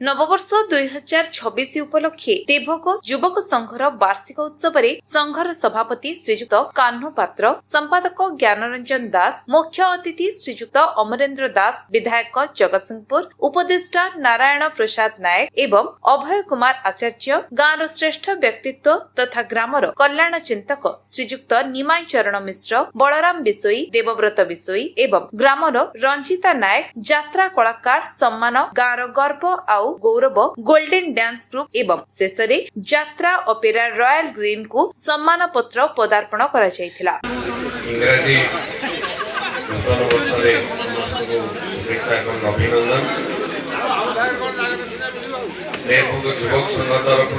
नववर्ष 2026 उपलक्षे देवक युवक संघर वार्षिक उत्सव संघर सभापति श्रीजुक्त कान्हू पात्र, संपादक ज्ञानरंजन दास, मुख्य अतिथि श्रीजुक्त अमरेन्द्र दास, विधायक जगतसिंहपुर, उपदेष्टा नारायण प्रसाद नायक एवं अभय कुमार आचार्य, गाँव श्रेष्ठ व्यक्तित्व तथा ग्रामर कल्याण चिंतक श्रीजुक्त निमाई चरण मिश्र, बलराम बिसोई, देवव्रत बिसोई एवं ग्रामर रंजिता नायक, यात्रा कलाकार सम्मान, गाँव गर्व आउ गौरव गोल्डन डांस ग्रुप एवं शेषरे यात्रा ओपेरा रॉयल ग्रीन को सम्मान पत्र पदार्पण करा जायथिला। इंग्राजी नूतन वर्ष रे समस्त को शुभेच्छा एवं अभिनंदन। देवभोग युवक संघ तरफ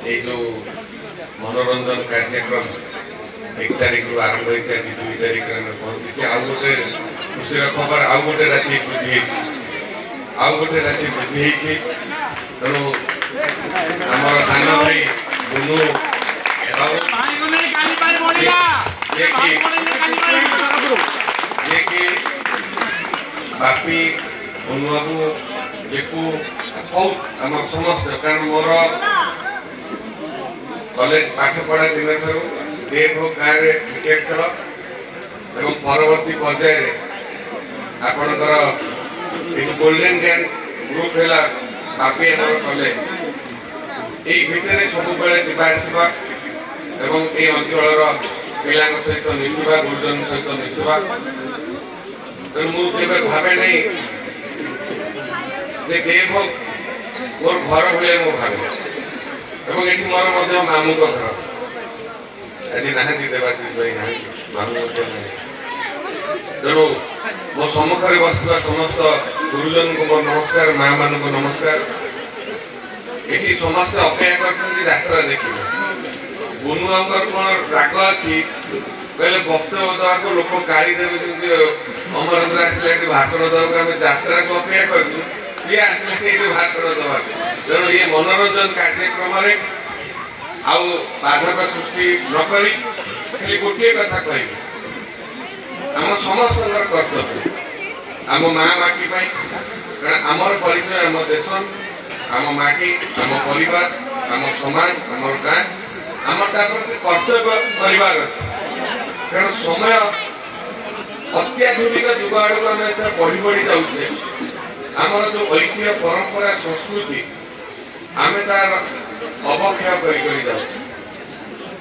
ये जो मनोरंजन कार्यक्रम 1 तारिख रु आरंभ होइछ, आज 2 तारिख रे पहुंची। आ गोटे खुशी खबर, आ गोटे राति वृद्धि होइछि। तेणु आमर सान भाई बुनु बापी बुनु बाबू लिपू आम समस्त, कारण मोर कॉलेज पाठ पढ़ा दिन ठार देवभोग गाँव में क्रिकेट खेल एवं परवर्ती पर्याय आपणकर गोल्डन डांस ग्रुप है बापी आमर कले भितर सब जावा एवं ये अंचल पिला सहित मिसवा, गुरुजन सहित मिसवा। तेणु मुझे भावे नहीं जे देवभोग मोर घर भाई मु भावे ये मोर मामू घर आज ना देवाशीष भाई ना मामू तेणु मो सम्मुखें बसवा समस्त गुरुजन को मोर नमस्कार, माँ मान को नमस्कार। ये समस्त अपेक्षा कर देखिए बुनु कौन राग अच्छी कहले वक्तव्य देवा लोक गाड़ी देवे। अमरेन्द्र आसला भाषण देवा आम यात्रा को अपेक्षा कर सी आसला भाषण देवा। तेणु ये मनोरंजन कार्यक्रम बाधक सृष्टि नक खाली गोटे कथा कह आम समस्त कर्तव्य आम माँ माटी कारण आमर परिचय आम देश, आम माटी, आम परिवार, आम समाज, आम गाँ आम कर्तव्य परिवार अच्छे। कारण समय अत्याधुनिक जुग आड़ आम बढ़ी बढ़ी जाऊे। आमर जो ऐतिह्य परंपरा संस्कृति आम तार अवक्षय कर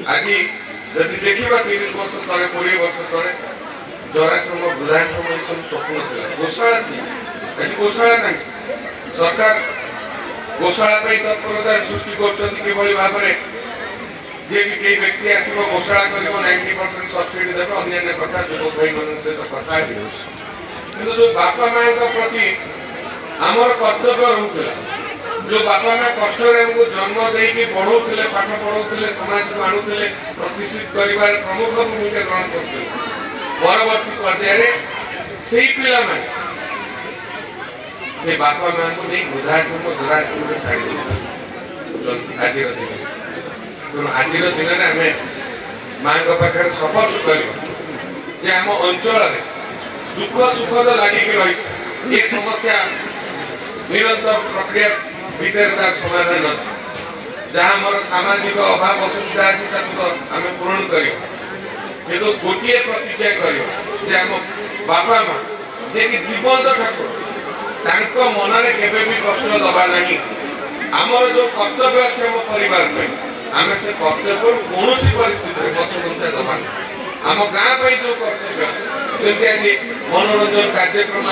आज जदि देखा 30 वर्ष तले 20 वर्ष तले जराश्रम वृद्धाश्रम ये सब स्वप्न था, गोशाला थी। आज गोशाला ना सरकार गोशाला तत्परता सृष्टि कर भाव में जे भी कई व्यक्ति आसो गोशाला कर 90% सब्सिडी देवे अन्य कथा युवक भाई मान सहित कथा कि जो बापा माँ प्रति आमर कर्तव्य रोला, जो बापा माँ कष्ट जन्म देकी पढ़ाऊे, पाठ पढ़ाऊे, समाज को आणुले, प्रतिष्ठित कर प्रमुख भूमिका ग्रहण करते। परवर्ती पर्याय से पिला से बापा माँ को नहीं वृद्धाश्रम जराश्रम छाड़ आज दिन। तेणु आज दिन में आम माँ पाखे शपथ कर आम अंचल दुख सुखद लगिक रही समस्या निरंतर प्रक्रिया भितर तार समाधान अच्छे। जहाँ मोर सामाजिक अभाव असुविधा अच्छी आम पूरण कर किंतु गोटे प्रतिज्ञा कर आम बापा माँ जे कि जीवंत ठाकुर मन में केवे भी कष्ट दबा नहीं। आमर जो कर्तव्य अच्छे आम परिवार आम से कर्तव्य कौन परिस्थिति पछघुंचा दबा नहीं। आम गाँ जो कर्तव्य अच्छे आज मनोरंजन कार्यक्रम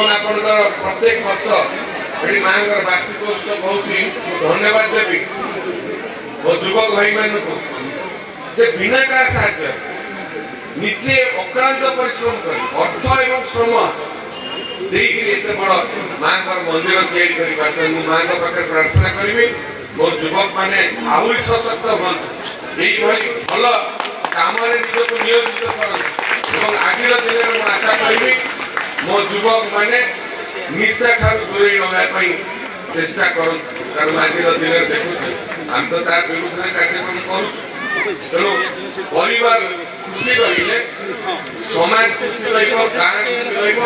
आपदेवे और प्रत्येक वर्ष ये माँ वार्षिक उत्सव हो धन्यवाद देवी मो युवक भाई मान को बिना का साहाय्य निजे अक्रांत परिश्रम कर अर्थ एवं श्रम देते बड़ माँ मंदिर तैयारी माँ पाखे प्रार्थना करी मोर युवक मैंने आहरी सशक्त हूँ भल कम निजक नियोजित कर आज दिन में आशा करी मो युवक मैंने निशा ठार दूरे रही चेष्टा कर। आज दिन देखुचे आम तो विरुद्ध कार्यक्रम करुँ ତେଣୁ ପରିବାର ଖୁସି ରହିଲେ ସମାଜ ଖୁସି ରହିବ, ଗାଁ ଖୁସି ରହିବ,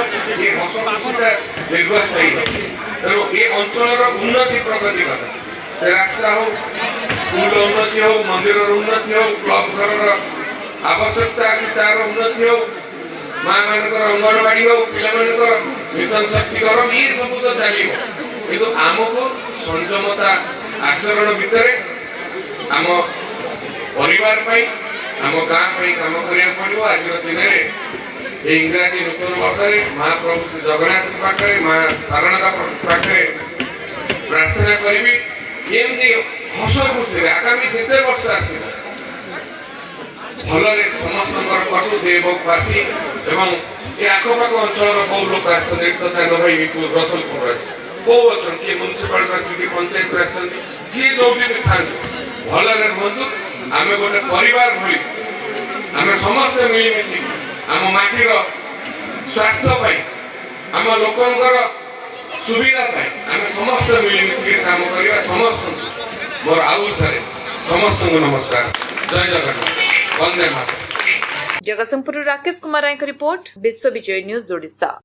ଏ ହସ ଖୁସିଟା ଦୀର୍ଘସ୍ଥାୟୀ ହେବ। ତେଣୁ ଏ ଅଞ୍ଚଳର ଉନ୍ନତି ପ୍ରଗତି କଥା, ସେ ରାସ୍ତା ହଉ, ସ୍କୁଲର ଉନ୍ନତି ହଉ, ମନ୍ଦିରର ଉନ୍ନତି ହଉ, କ୍ଲବ ଘରର ଆବଶ୍ୟକତା ଅଛି ତାର ଉନ୍ନତି ହଉ, ମା ମାନଙ୍କର ଅଙ୍ଗନବାଡି ହଉ, ପିଲାମାନଙ୍କର ମିଶନ ଶକ୍ତି ଘର, ଇଏ ସବୁ ତ ଚାଲିବ। କିନ୍ତୁ ଆମକୁ ସଂଯମତା ଆଚରଣ ଭିତରେ ଆମ ପରିବାର ପାଇଁ, ଆମ ଗାଁ ପାଇଁ କାମ କରିବାକୁ ପଡିବ। ଆଜିର ଦିନରେ এই ইংরাজী নূতন বর্ষে মহাপ্রভু শ্রী জগন্নাথ পাখে মা সারণাথ পাখে প্রার্থনা করিবি এমনি হস খুশি আগামী যেতে বর্ষ আসবে ভালরে সমস্তଙ୍କର কটু দেববাসী এবং এই আখপাখ অঞ্চলর বহু লোক আসছেন। তো সান ভাই রসলপুর আসছে, বহু অঞ্চল কিଏ म्युनिसिपालिटी আসছে, কিଏ পঞ্চায়েত আসছেন, ଯିଏ ଯୋଉଠି ବି ଥାନ୍ତି ଭଲରେ ରୁହନ୍ତୁ। ଆମେ ଗୋଟେ ପରିବାର ଭଳି ଆମେ ସମସ୍ତେ ମିଳିମିଶି ଆମ ମାଟିର ସ୍ୱାର୍ଥ ପାଇଁ, ଆମ ଲୋକଙ୍କର ସୁବିଧା ପାଇଁ ଆମେ ସମସ୍ତେ ମିଳିମିଶି କାମ କରିବା। ସମସ୍ତଙ୍କୁ ମୋର ଆଉ ଥରେ ସମସ୍ତଙ୍କୁ ନମସ୍କାର, ଜୟ ଜଗନ୍ନାଥ, ବନ୍ଦେ ମାତରମ୍। ଜଗତସିଂହପୁରରୁ ରାକେଶ କୁମାର ରାୟଙ୍କ ରିପୋର୍ଟ, ବିଶ୍ୱ ବିଜୟ ନ୍ୟୁଜ ଓଡ଼ିଶା।